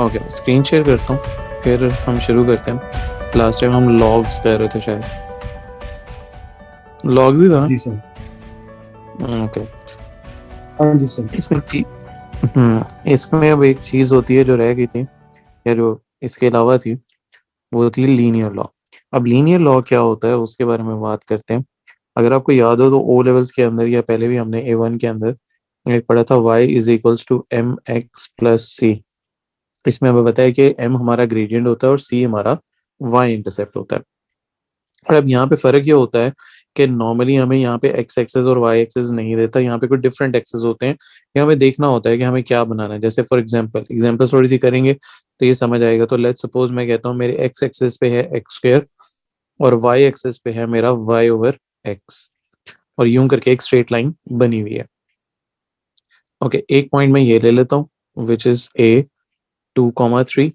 Okay, screen share करता हूँ, फिर हम शुरू करते हैं। लास्ट टाइम हम लॉग्स कर रहे थे शायद, लॉग्स ही था जी सर। ना? ओके। हाँ जी सर। इसमें ची इसमें अब एक चीज़ होती है जो रह गई थी, या जो इसके अलावा थी, वो थी लीनियर लॉ। अब लीनियर लॉ क्या होता है उसके बारे में बात करते हैं। अगर आपको याद हो तो ओ लेवल्स के अंदर या पहले भी हमने A1 के अंदर एक पढ़ा था, y is equals to m x plus c. इसमें हमें बताया कि m हमारा ग्रेडियंट होता है और c हमारा y इंटरसेप्ट होता है। और अब यहाँ पे फर्क ये होता है कि नॉर्मली हमें यहाँ पे x एक्सेस और y एक्सेस नहीं देता, यहाँ पे कुछ डिफरेंट एक्सेस होते हैं। ये हमें देखना होता है कि हमें क्या बनाना है। जैसे फॉर एग्जांपल थोड़ी सी करेंगे तो ये समझ आएगा। तो लेट्स सपोज मैं कहता हूँ मेरे x एक्सेस पे है एक्स स्क्वायर और y एक्सेस पे है मेरा y ओवर एक्स, और यूं करके एक स्ट्रेट लाइन बनी हुई है। ओके, एक पॉइंट मैं ये ले लेता हूँ विच इज A 2,3,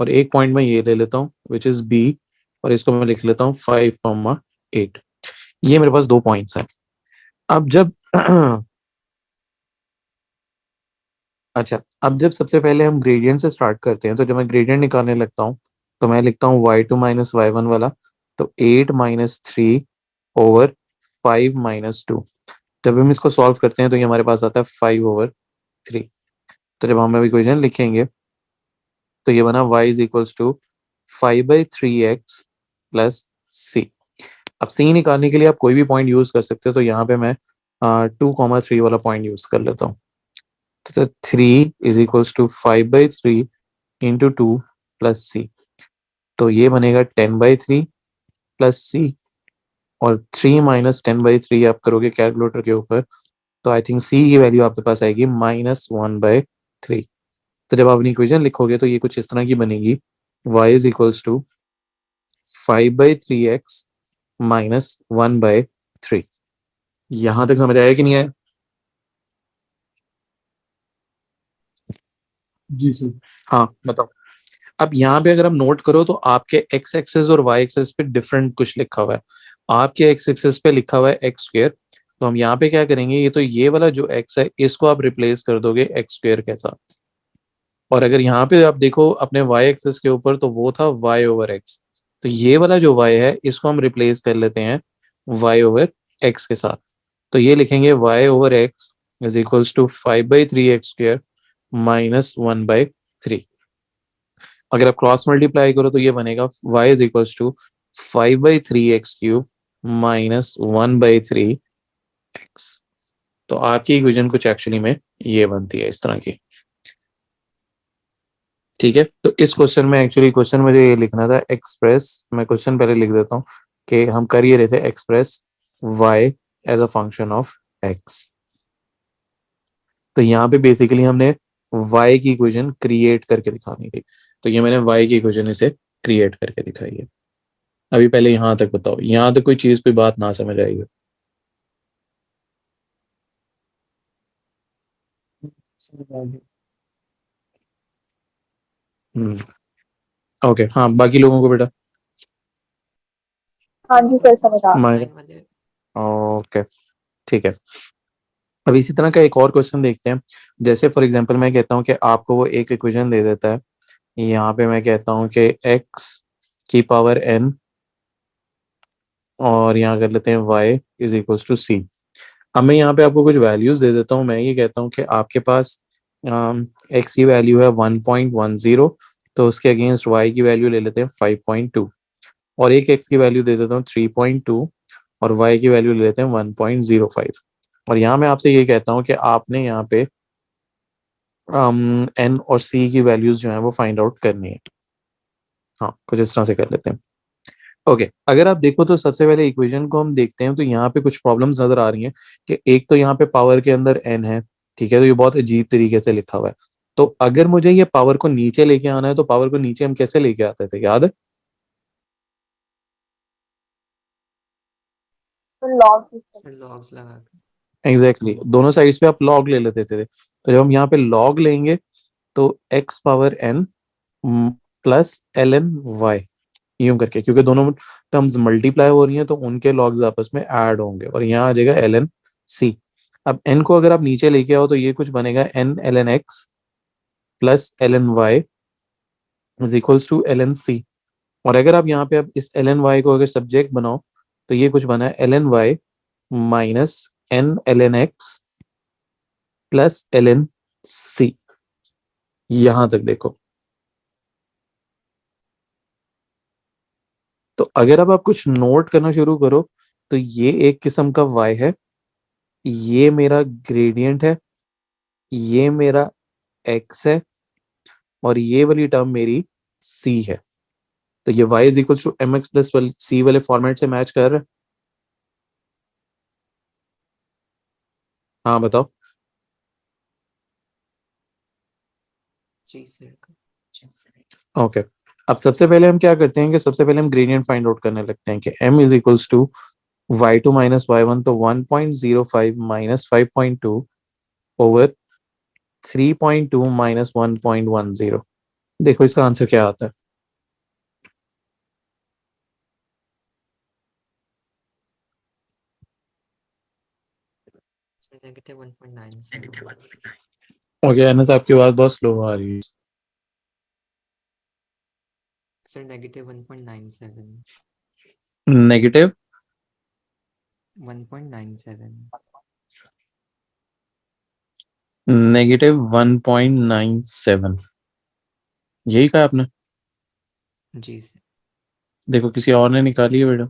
और एक पॉइंट मैं ये ले लेता हूँ विच इज B, और इसको मैं लिख लेता हूँ 5,8। ये मेरे पास दो पॉइंट्स हैं। अब जब अच्छा, अब जब सबसे पहले हम ग्रेडियंट से स्टार्ट करते हैं, तो जब मैं ग्रेडियंट निकालने लगता हूँ तो मैं लिखता हूँ y2 माइनस y1 वाला, तो 8 - 3/5 - 2। जब हम इसको सॉल्व करते हैं तो ये हमारे पास आता है 5/3। तो जब हम अभी इक्वेशन लिखेंगे तो ये बना y is equals to 5/3x plus c. अब सी निकालने के लिए आप कोई भी पॉइंट यूज कर सकते हो, तो यहाँ पे मैं 2,3 वाला पॉइंट यूज कर लेता हूँ। तो 3 इज इक्वल्स टू 5/3 × 2 प्लस सी। तो ये बनेगा 10/3 प्लस सी, और 3 - 10/3 आप करोगे कैलकुलेटर के ऊपर, तो आई थिंक सी की वैल्यू आपके पास आएगी -1/3। तो जब आप अपनी इक्वेशन लिखोगे तो ये कुछ इस तरह की बनेगी, y is equals to 5/3x -1/3। यहां तक समझ आया कि नहीं आया? जी सर। हाँ बताओ। अब यहाँ पे अगर हम नोट करो तो आपके एक्स एक्सेस और वाई एक्सेस पे डिफरेंट कुछ लिखा हुआ है। आपके एक्स एक्सेस पे लिखा हुआ है एक्स स्क्वेयर, तो हम यहाँ पे क्या करेंगे, ये तो ये वाला जो एक्स है इसको आप रिप्लेस कर दोगे एक्स स्क्वेयर के साथ। और अगर यहाँ पे आप देखो अपने वाई एक्सेस के ऊपर, तो वो था वाई ओवर एक्स, तो ये वाला जो वाई है इसको हम रिप्लेस कर लेते हैं वाई ओवर एक्स के साथ। तो ये लिखेंगे Y over X is equals to 5/3x² -1/3। अगर आप क्रॉस मल्टीप्लाई करो तो ये बनेगा y is equals to 5/3x³ -1/3x। तो आपकी इक्वेशन कुछ एक्चुअली में ये बनती है इस तरह की। ठीक है, तो इस क्वेश्चन में एक्चुअली क्वेश्चन मुझे ये लिखना था एक्सप्रेस, मैं क्वेश्चन पहले लिख देता हूँ कि हम कर ये रहे थे express y as a function of x। तो यहाँ पे बेसिकली हमने y की इक्वेशन क्रिएट करके दिखानी थी, तो ये मैंने y की इक्वेशन इसे क्रिएट करके दिखाई है। अभी पहले यहाँ तक बताओ, यहाँ तक कोई चीज कोई बात ना समझ आएगी? हम्म, ओके, हाँ बाकी लोगों को बेटा हाँ जी सर, समझ आ मैं ओके ठीक है। अब इसी तरह का एक और क्वेश्चन देखते हैं। जैसे फॉर एग्जांपल मैं कहता हूँ कि आपको वो एक इक्वेशन दे देता है, यहाँ पे मैं कहता हूँ कि x की पावर n, और यहाँ कर लेते हैं y इज इक्वल्स टू सी। अब मैं यहाँ पे आपको कुछ वैल्यूज दे देता हूँ। मैं ये कहता हूँ कि आपके पास x की वैल्यू है 1.10, तो उसके अगेंस्ट y की वैल्यू ले लेते हैं 5.2, और एक x की वैल्यू दे देता हूँ 3.2, और y की वैल्यू ले लेते हैं 1.05। और यहाँ मैं आपसे ये कहता हूँ कि आपने यहाँ पे n और c की वैल्यूज जो है वो फाइंड आउट करनी है। हाँ, कुछ इस तरह से कर लेते हैं। ओके, अगर आप देखो तो सबसे पहले इक्वेशन को हम देखते हैं, तो यहाँ पे कुछ प्रॉब्लम्स नजर आ रही हैं कि एक तो यहाँ पे पावर के अंदर n है, ठीक है, तो ये बहुत अजीब तरीके से लिखा हुआ है। तो अगर मुझे ये पावर को नीचे लेके आना है तो पावर को नीचे हम कैसे लेके आते थे, याद है? तो लॉग सिस्टम। लॉग्स लगा के। Exactly exactly. दोनों साइड्स पे आप लॉग ले लेते थे। तो जब हम यहाँ पे लॉग लेंगे तो x power n plus ln y, यूं करके, क्योंकि दोनों टर्म्स मल्टीप्लाई हो रही हैं तो उनके लॉग्स आपस में ऐड होंगे, और यहाँ आ जाएगा ln c। अब n को अगर आप नीचे लेके आओ तो ये कुछ बनेगा n ln x plus ln y is equals to L N C. और अगर आप यहाँ पे अब इस एल एन वाई को अगर सब्जेक्ट बनाओ तो ये कुछ बना है L N Y minus N L N X plus L N C. यहां तक देखो। तो अगर अब आप कुछ नोट करना शुरू करो तो ये एक किस्म का y है, ये मेरा ग्रेडियंट है, ये मेरा x है, और ये वाली टर्म मेरी c है। तो ये y is equal to m x plus c वाले फॉर्मेट से मैच कर रहा है। हाँ बताओ। जी सर। ओके अब सबसे पहले हम क्या करते हैं कि सबसे पहले हम ग्रेडियंट फाइंड आउट करने लगते हैं कि m is equals to Y two minus Y one, तो 1.05 माइनस 5.2 ओवर 3.2 माइनस 1.10। देखो इसका आंसर क्या आता है। नेगेटिव 1.97। ओके अनस आपकी आवाज बहुत स्लो आ रही है। Sir negative 1.97। नेगेटिव 1.97। नेगेटिव 1.97 यही कहा आपने। जी सर। देखो किसी और ने निकाली है बेटा।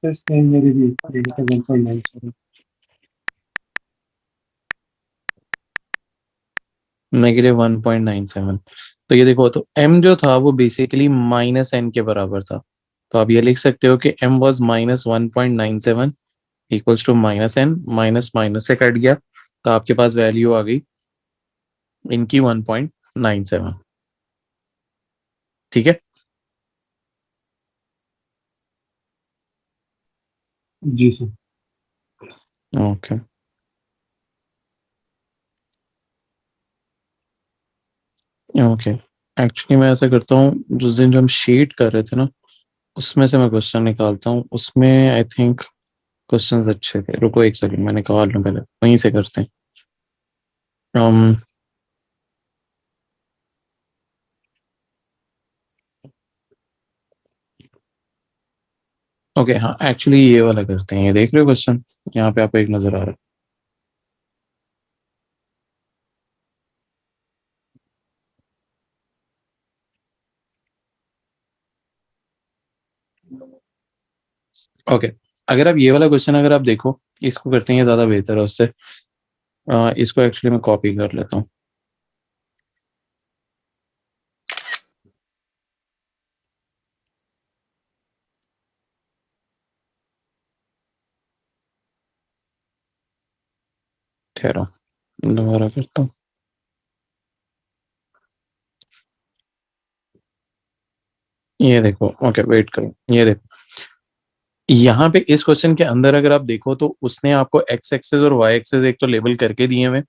सर सेम मेरी भी नेगेटिव 1.97। नेगेटिव 1.97। तो ये देखो तो m जो था वो बेसिकली माइनस एन के बराबर था। तो आप ये लिख सकते हो कि m was minus 1.97 equals to minus n, minus minus से कट गया तो आपके पास वैल्यू आ गई इनकी 1.97। ठीक है। जी सर। ओके ओके एक्चुअली मैं ऐसा करता हूँ जिस दिन जो हम शीट कर रहे थे ना उसमें से मैं क्वेश्चन निकालता हूँ, उसमें आई थिंक क्वेश्चंस अच्छे थे। रुको एक सेकंड मैं निकाल लूँ पहले, वहीं से करते हैं। um, ओके हाँ एक्चुअली ये वाला करते हैं। ये देख रहे हो क्वेश्चन यहाँ पे आपको एक नजर आ रहा है। ओके अगर आप ये वाला क्वेश्चन अगर आप देखो इसको करते हैं ये ज्यादा बेहतर है उससे। इसको एक्चुअली मैं कॉपी कर लेता हूँ। ठहरो दोबारा करता हूँ। ये देखो ओके वेट करो, ये देखो यहाँ पे इस क्वेश्चन के अंदर अगर आप देखो तो उसने आपको एक्स एक्सेस और वाई एक्सेस एक तो लेबल करके दिए हुए।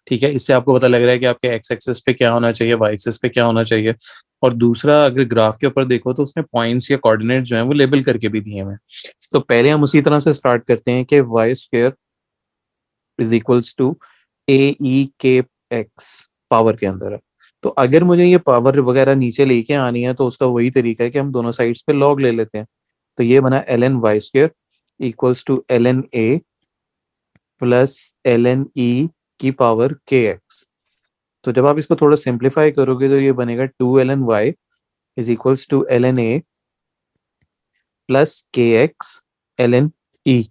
ठीक है, इससे आपको पता लग रहा है कि आपके एक्स एक्सेस पे क्या होना चाहिए, वाई एक्सेस पे क्या होना चाहिए। और दूसरा अगर ग्राफ के ऊपर देखो तो उसने पॉइंट्स या कोऑर्डिनेट जो है वो लेबल करके भी दिए हुए। तो पहले हम उसी तरह से स्टार्ट करते हैं कि y square is equals to a e के एक्स पावर के अंदर है। तो अगर मुझे ये पावर वगैरह नीचे लेके आनी है तो उसका वही तरीका है कि हम दोनों साइड्स पे लॉग ले लेते हैं। तो ये बना l N y square equals to L n a plus L n e की पावर के एक्स। तो जब आप इसको थोड़ा सिंप्लीफाई करोगे तो ये बनेगा two L N y is equals to L n a plus k x l n e.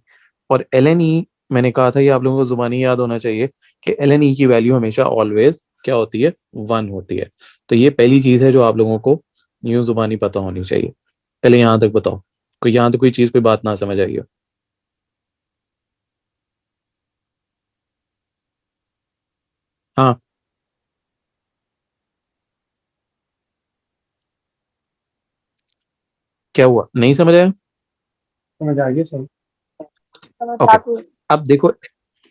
और एल एन ई मैंने कहा था ये आप लोगों को जुबानी याद होना चाहिए कि एल एन ई की वैल्यू हमेशा ऑलवेज क्या होती है, 1 होती है। तो ये पहली चीज है जो आप लोगों को यूं जुबानी पता होनी चाहिए। पहले यहां तक बताओ, कोई यहाँ तक कोई चीज कोई बात ना समझ आई हो। हाँ क्या हुआ, नहीं समझ आया। समझ आ गया सर। समझ ओके आती है। अब देखो,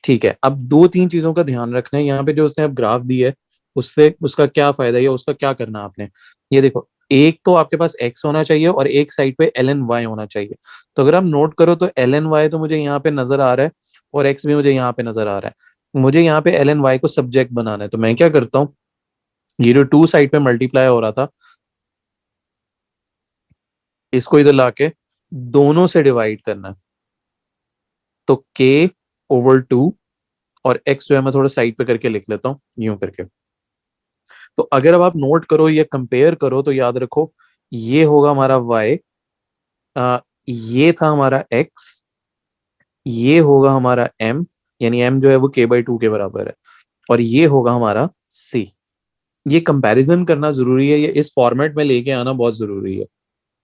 ठीक है अब दो तीन चीजों का ध्यान रखना है यहाँ पे। जो उसने अब ग्राफ दी है उससे उसका क्या फायदा है या उसका क्या करना है आपने। ये देखो एक तो आपके पास एक्स होना चाहिए और एक साइड पे एल एन वाई होना चाहिए। तो अगर आप नोट करो तो एल एन वाई तो मुझे यहाँ पे नजर आ रहा है और एक्स भी मुझे यहाँ पे नजर आ रहा है। मुझे यहाँ पे एल एन वाई को सब्जेक्ट बनाना है, तो मैं क्या करता हूँ, ये जो टू साइड पे मल्टीप्लाई हो रहा था, इसको इधर लाके दोनों से डिवाइड करना है। तो के ओवर टू, और एक्स जो है मैं थोड़ा साइड पे करके लिख लेता हूँ यूं करके। तो अगर अब आप नोट करो या कंपेयर करो तो याद रखो, ये होगा हमारा y, ये था हमारा x, ये होगा हमारा m, यानी m जो है वो k/2 के बराबर है, और ये होगा हमारा c। ये कंपैरिजन करना जरूरी है, ये इस फॉर्मेट में लेके आना बहुत जरूरी है,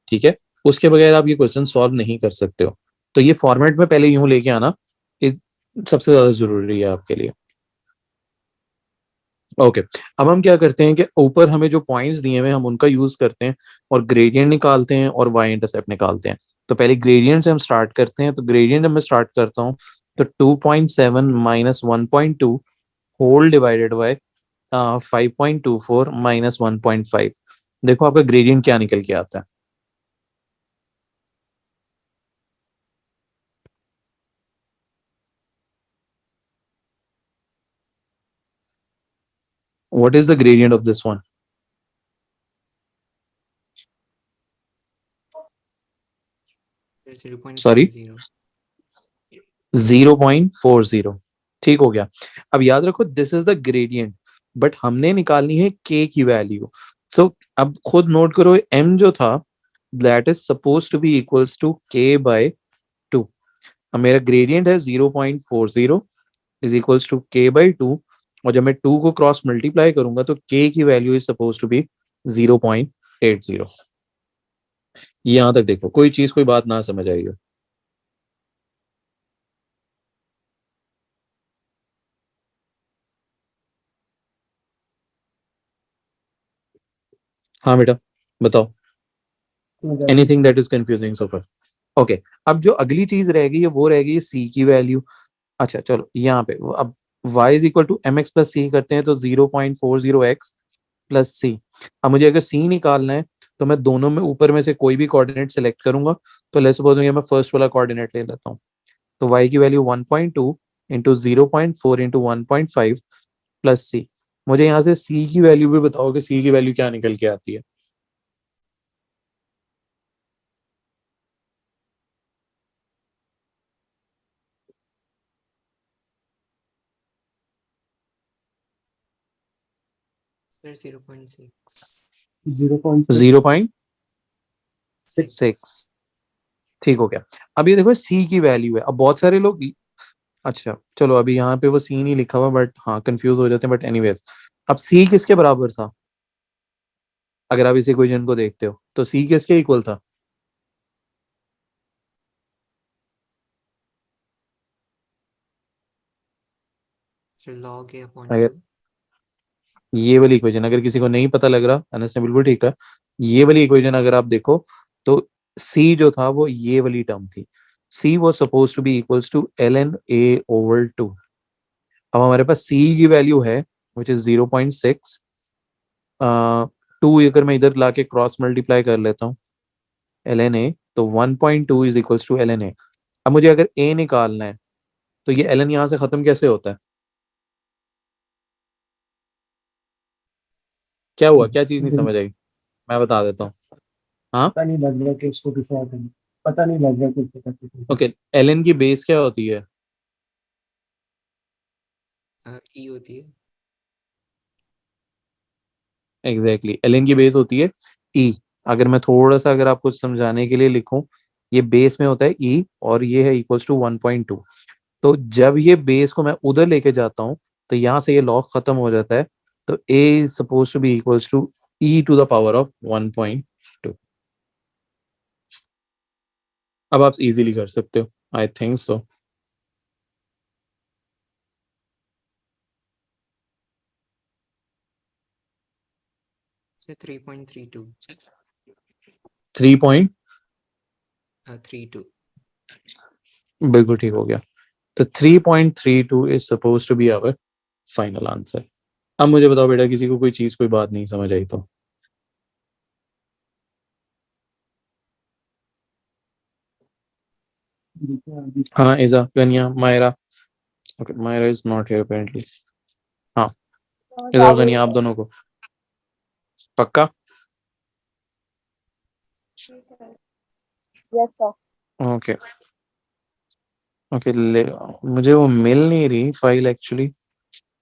ठीक है। उसके बगैर आप ये क्वेश्चन सॉल्व नहीं कर सकते हो। तो ये फॉर्मेट में पहले यूं लेके आना, ये सबसे ज्यादा जरूरी है आपके लिए। ओके, अब हम क्या करते हैं कि ऊपर हमें जो पॉइंट्स दिए हुए हैं हम उनका यूज करते हैं और ग्रेडियंट निकालते हैं और वाई इंटरसेप्ट निकालते हैं। तो पहले ग्रेडियंट से हम स्टार्ट करते हैं। तो ग्रेडियंट जब मैं स्टार्ट करता हूँ तो 2.7 minus 1.2 whole divided by 5.24 minus 1.5। देखो आपका ग्रेडियंट क्या निकल के आता है। What is the gradient of this one? Sorry, 0.40। 0.40। ठीक हो गया। अब याद रखो this is the gradient, but हमने निकालनी है के की वैल्यू। सो अब खुद नोट करो, m जो था that is suppose to be equals to k/2। अब मेरा ग्रेडियंट है 0.40 इज इक्वल्स टू k/2, और जब मैं 2 को क्रॉस मल्टीप्लाई करूंगा तो k की value is suppose to be 0.80। यहां तक देखो, कोई चीज कोई बात ना समझ आई हो। हाँ बेटा, बताओ। समझ आ गई anything sir. That is confusing so far? Okay, अब जो अगली चीज रहेगी वो रहेगी सी की वैल्यू। अच्छा चलो यहाँ पे अब y is equal to m x plus c करते हैं, तो 0.40x प्लस सी। अब मुझे अगर सी निकालना है तो मैं दोनों में ऊपर में से कोई भी कोऑर्डिनेट सेलेक्ट करूंगा। तो लेट्स सपोज मैं फर्स्ट वाला कोऑर्डिनेट ले लेता हूँ। तो y की वैल्यू 1.2 इंटू 0.4 इंटू 1.5 प्लस सी। मुझे यहाँ से सी की वैल्यू भी बताओ कि सी की वैल्यू क्या निकल के आती है। सर 0.6। 0.6। 0.6। ठीक हो गया। अब ये देखो सी की वैल्यू है। अब बहुत सारे लोग, अच्छा चलो अभी यहाँ पे वो सी नहीं लिखा हुआ, बट हाँ कंफ्यूज हो जाते हैं, बट एनीवेज। अब सी किसके बराबर था? अगर आप इस इक्वेशन को देखते हो तो सी किसके इक्वल था? सर log a upon अगर 2। ये वाली इक्वेशन अगर किसी को नहीं पता लग रहा, अनस ने बिल्कुल ठीक है, ये वाली इक्वेशन अगर आप देखो तो सी जो था वो ये वाली टर्म थी। C was suppose to be equals to L n a over two. अब हमारे पास सी की वैल्यू है विच इज 0.6। 2 अगर मैं इधर लाके क्रॉस मल्टीप्लाई कर लेता हूँ एल एन ए, तो 1.2 is equals to L n a. अब मुझे अगर ए निकालना है तो ये एल एन यहाँ से खत्म कैसे होता है? क्या हुआ, क्या चीज नहीं समझ आई? मैं बता देता हूँ। हाँ, पता नहीं लग रहा कि उसको किस और करना। पता नहीं लग रहा कि उसको कैसे करना। ओके। एल एन की बेस क्या होती है? ई होती है। एग्जैक्टली, एल एन की बेस होती है ई। अगर मैं थोड़ा सा अगर आपको समझाने के लिए लिखूं, ये बेस में होता है ई और ये है इक्वल्स टू 1.2। तो जब ये बेस को मैं उधर लेके जाता हूँ तो यहाँ से ये लॉग खत्म हो जाता है। तो a is suppose to be equals to e to the power of 1.2। अब आप इजीली कर सकते हो, आई थिंक सो। सर 3.32। 3. 32। बिल्कुल ठीक हो गया। तो 3.32 is suppose to be our final answer. अब मुझे बताओ बेटा, किसी को कोई चीज कोई बात नहीं समझ आई तो? हाँ, Iza, Kanya, Myra, okay, Myra is not here apparently. हाँ, तो इधर से जावेद नहीं, आप है। दोनों को पक्का। Yes sir. ओके ओके, ले मुझे वो मिल नहीं रही फाइल एक्चुअली,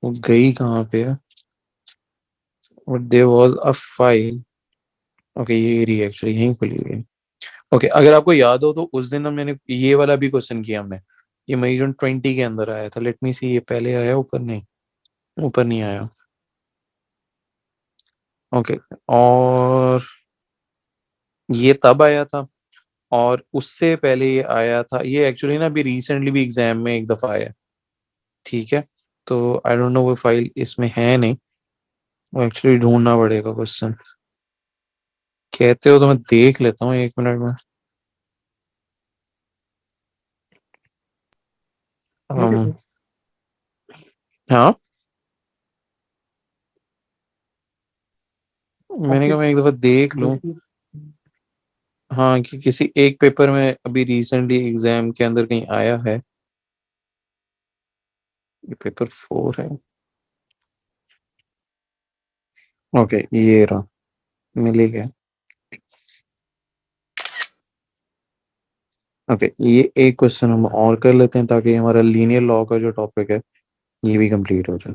वो गई कहाँ पे है, but there was a file. Okay, ये रही एक्चुअली, यहीं खुली हुई है। ओके, अगर आपको याद हो तो उस दिन मैंने ये वाला भी क्वेश्चन किया हमने, ये मई जून 20 के अंदर आया था। लेट मी सी, ये पहले आया ऊपर, नहीं ऊपर नहीं आया। ओके, और ये तब आया था, और उससे पहले ये आया था, ये एक्चुअली ना अभी रिसेंटली भी एग्जाम में एक दफा आया। ठीक है, तो आई डोंट नो वो फाइल इसमें है नहीं, वो एक्चुअली ढूंढना पड़ेगा क्वेश्चन। कहते हो तो मैं देख लेता हूँ 1 मिनट में। ओके अम, सर। हाँ, मैंने आपके कहा मैं एक दफा देख लूं। देखिए। हाँ, कि किसी एक पेपर में अभी रिसेंटली एग्जाम के अंदर कहीं आया है। ये पेपर 4 है। ओके, ये रहा, मिल ही गया। ओके, ये एक क्वेश्चन हम और कर लेते हैं ताकि हमारा लीनियर लॉ का जो टॉपिक है ये भी कंप्लीट हो जाए।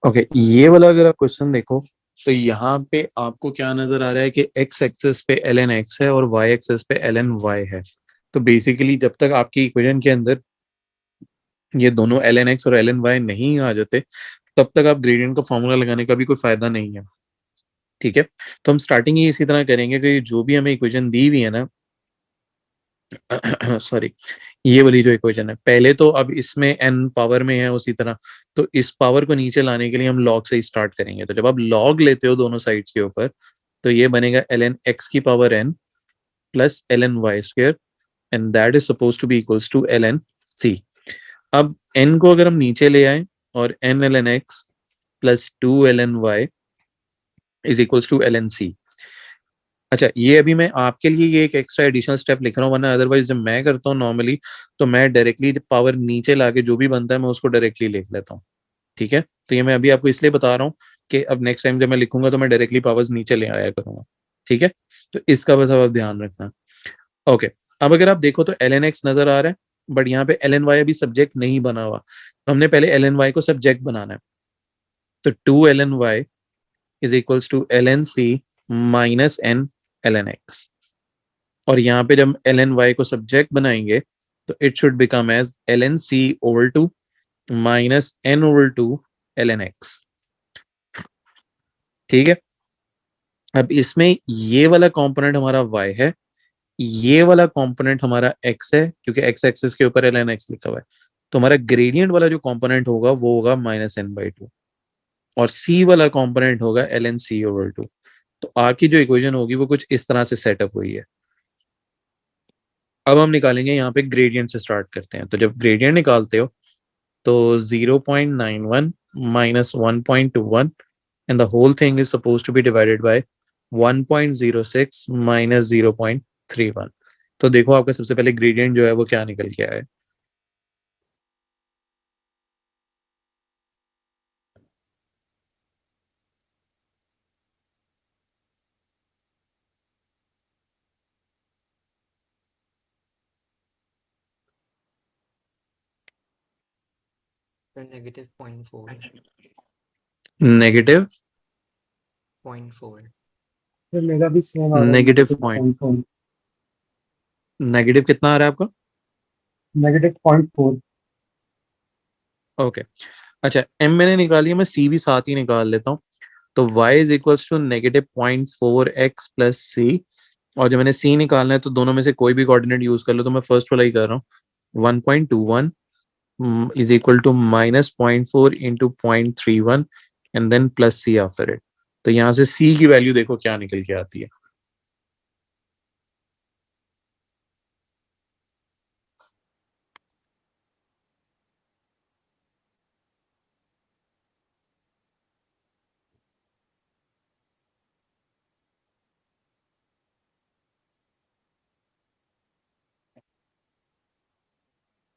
ओके, ये वाला अगर आप क्वेश्चन देखो तो यहाँ पे आपको क्या नजर आ रहा है कि एक्स एक्सेस पे एल एन एक्स है और वाई एक्सेस पे एल एन वाई है। तो बेसिकली जब तक आपकी इक्वेशन के अंदर ये दोनों एल एन एक्स और एल एन वाई नहीं आ जाते, तब तक आप ग्रेडियंट का फॉर्मूला लगाने का भी कोई फायदा नहीं है। ठीक है, तो हम स्टार्टिंग ही इसी तरह करेंगे कि जो भी हमें इक्वेशन दी हुई है ना, सॉरी, ये वाली जो इक्वेशन है, पहले तो अब इसमें n पावर में है उसी तरह, तो इस पावर को नीचे लाने के लिए हम log से ही स्टार्ट करेंगे। तो जब आप log लेते हो दोनों साइड्स के ऊपर, तो ये बनेगा ln x की power n plus ln y square, and that is suppose to be equals to ln c। अब n को अगर हम नीचे ले आए, और n ln x plus 2 ln y is equals to ln c। अच्छा, ये अभी मैं आपके लिए ये एक एक्स्ट्रा एडिशनल स्टेप लिख रहा हूँ, वरना अदरवाइज जब मैं करता हूँ नॉर्मली, तो मैं डायरेक्टली पावर नीचे लाके जो भी बनता है मैं उसको डायरेक्टली लिख लेता हूँ। ठीक है, तो ये मैं अभी आपको इसलिए बता रहा हूँ कि अब नेक्स्ट टाइम जब मैं लिखूंगा तो मैं डायरेक्टली पावर्स नीचे ले आया करूंगा। ठीक है, तो इसका बस अब आप ध्यान रखना। ओके, अब अगर आप देखो तो एल एन एक्स नजर आ रहा है, बट यहाँ पे एल एन वाई अभी सब्जेक्ट नहीं बना हुआ, तो हमने पहले एल एन वाई को सब्जेक्ट बनाना है। तो 2 ln y is equals to ln c minus n ln x। और यहाँ पे जब एल एन वाई को सब्जेक्ट बनाएंगे, तो it should become as l N c over two minus n over two L N x. ठीक है, अब इसमें ये वाला कंपोनेंट हमारा y है, ये वाला कंपोनेंट हमारा x है, क्योंकि x एक्सिस के ऊपर एल एन एक्स लिखा हुआ है। तो हमारा ग्रेडियंट वाला जो कंपोनेंट होगा वो होगा -n/2, और c वाला कंपोनेंट होगा l N c over two. तो आर की जो इक्वेशन होगी वो कुछ इस तरह से सेटअप हुई है। अब हम निकालेंगे, यहाँ पे ग्रेडियंट से स्टार्ट करते हैं। तो जब ग्रेडियंट निकालते हो तो 0.91 minus 1.21, and the whole thing is supposed to be divided by 1.06 minus 0.31। तो देखो आपका सबसे पहले ग्रेडियंट जो है वो क्या निकल के आया है। Negative point four. Negative point four. Sir मेरा भी सेम आ रहा है, negative negative point, point four. Negative कितना आ रहा है आपका? Negative point four. ओके, अच्छा, एम मैंने निकाली है, मैं सी भी साथ ही निकाल लेता हूँ। तो y is equals to -0.4x plus c, और जब मैंने सी निकालना है तो दोनों में से कोई भी कोऑर्डिनेट यूज कर लो, तो मैं फर्स्ट वाला ही कर रहा हूँ। 1.21 is equal to -0.4 into 0.31 and then plus c after it। तो यहाँ से c की वैल्यू देखो क्या निकल के आती है।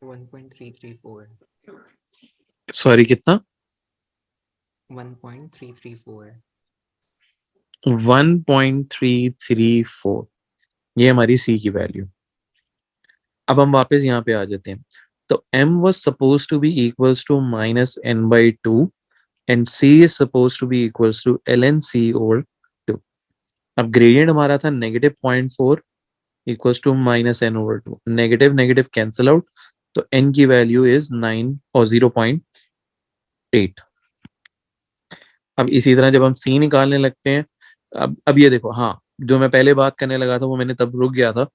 1.334. सॉरी कितना? 1.334. 1.334, ये हमारी सी की वैल्यू। अब हम वापस यहाँ पे आ जाते हैं। तो m was supposed to be equals to minus n by 2 and c is supposed to be equals to ln c over 2। अब ग्रेडियंट हमारा था -0.4 equals to minus n over 2, negative negative cancel out, तो n की value is 9 और 0.8। अब इसी तरह जब हम c निकालने लगते हैं, अब ये देखो, हाँ जो मैं पहले बात करने लगा था वो मैंने तब रुक गया था,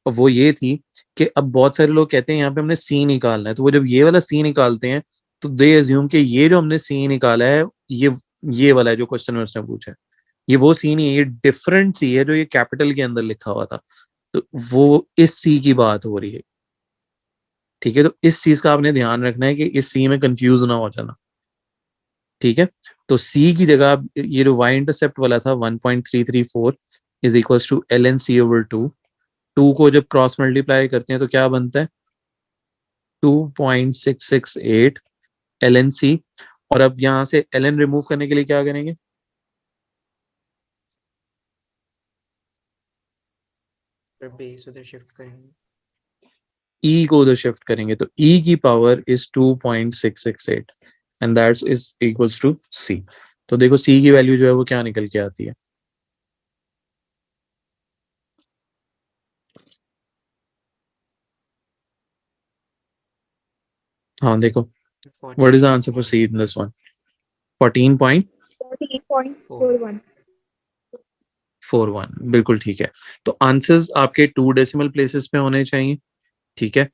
और वो ये थी कि अब बहुत सारे लोग कहते हैं यहाँ पे हमने सी निकालना है, तो वो जब ये वाला सी निकालते हैं तो दे अज्यूम कि ये जो हमने सी निकाला है ये वाला है जो क्वेश्चन में उसने पूछा है, ये वो सी नहीं है, ये डिफरेंट सी है जो ये कैपिटल के अंदर लिखा हुआ था, तो वो इस सी की बात हो रही है। ठीक है, तो इस चीज का आपने ध्यान रखना है कि इस सी में कंफ्यूज ना हो जाना। ठीक है, तो सी की जगह ये जो वाई इंटरसेप्ट वाला था 1.334 is equals to L N c over 2। 2 को जब क्रॉस मल्टीप्लाई करते हैं तो क्या बनता है? 2.668 एल एन सी। और अब यहां से एल एन रिमूव करने के लिए क्या करेंगे? फिर बेस उधर शिफ्ट करेंगे। ई को उधर शिफ्ट करेंगे, तो ई की power is 2.668 and that's is equals to c. तो देखो सी की वैल्यू जो है वो क्या निकल के आती है? हाँ देखो, what is the answer for c in this one? 14.41, 14.41। बिल्कुल ठीक है। तो आंसर्स आपके 2 डेसिमल प्लेसेस पे होने चाहिए। ठीक है,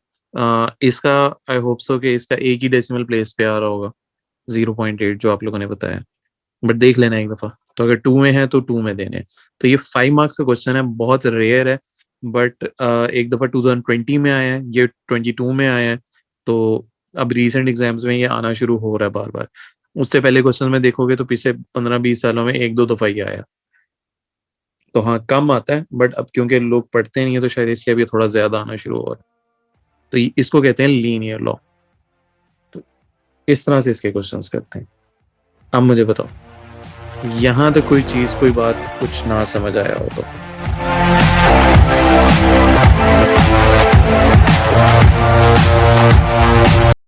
इसका आई होप सो कि इसका एक ही डेसिमल प्लेस पे आ रहा होगा 0.8 जो आप लोगों ने बताया, बट देख लेना एक दफा। तो अगर 2 में है तो 2 में देने। तो ये 5 मार्क्स का क्वेश्चन है, बहुत रेयर है, बट एक दफा 2020 में आया है, ये 22 में आया है, तो अब रिसेंट एग्जाम्स में ये आना शुरू हो रहा है बार बार। उससे पहले क्वेश्चन में देखोगे तो पिछले 15-20 सालों में 1-2 दफा ही आया। तो हाँ कम आता है, बट अब क्योंकि लोग पढ़ते नहीं है तो शायद इसलिए अभी थोड़ा ज्यादा आना शुरू हो रहा है। तो इसको कहते हैं लीनियर लॉ। तो इस तरह से इसके क्वेश्चंस करते हैं। अब मुझे बताओ, यहां तक कोई चीज कोई बात कुछ ना समझ आया हो तो